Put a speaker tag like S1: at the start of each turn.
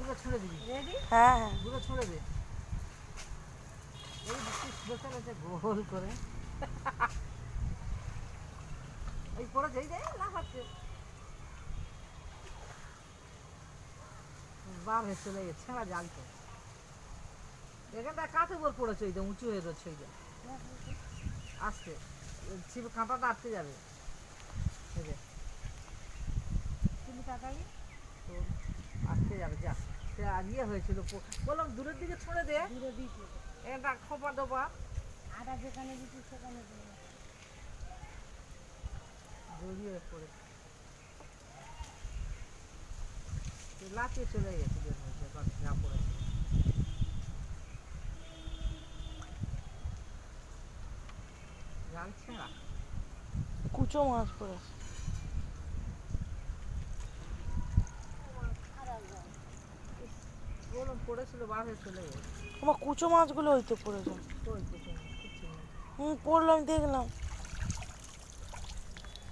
S1: দূরে ছুঁড়ে দিবি।
S2: রেডি?
S3: হ্যাঁ হ্যাঁ
S1: দূরে ছুঁড়ে দে। এই দেখছিস বসে রয়েছে গোল করে। এই পড়ে যেই দেয় লাফাচ্ছে। বার হয়ে চলে গেছে ছেঁড়া জাল তো। এখানটা কাঠের উপর পড়েছে, ওই যে উঁচু হয়ে রয়েছে ওই যে। আসতে ছিপে কাঁটাটা আটকে যাবে। এই যে
S2: তুমি তাড়াতাড়ি
S1: তো আটকে যাবে যা। সে ইয়ে হয়েছিল, বললাম দূরের দিকে ছুঁড়ে দে।
S2: দূরে দিয়েছি।
S1: এটা খোপা দোপা
S2: আটা যেখানে দিচ্ছি সেখানে দিয়ে
S1: জড়িয়ে পড়ে লাফিয়ে চলে গেছে বের হয়েছে যা পড়েছে। জাল ছেঁড়া
S3: কুচো মাছ পড়েছে।
S1: বললাম পড়েছিল বার হয়ে চলে গেছে।
S3: আমার কুচো মাছগুলো হইতে পড়েছে।
S1: কই কিছু না, কিচ্ছু নেই।
S3: পড়লো আমি দেখলাম।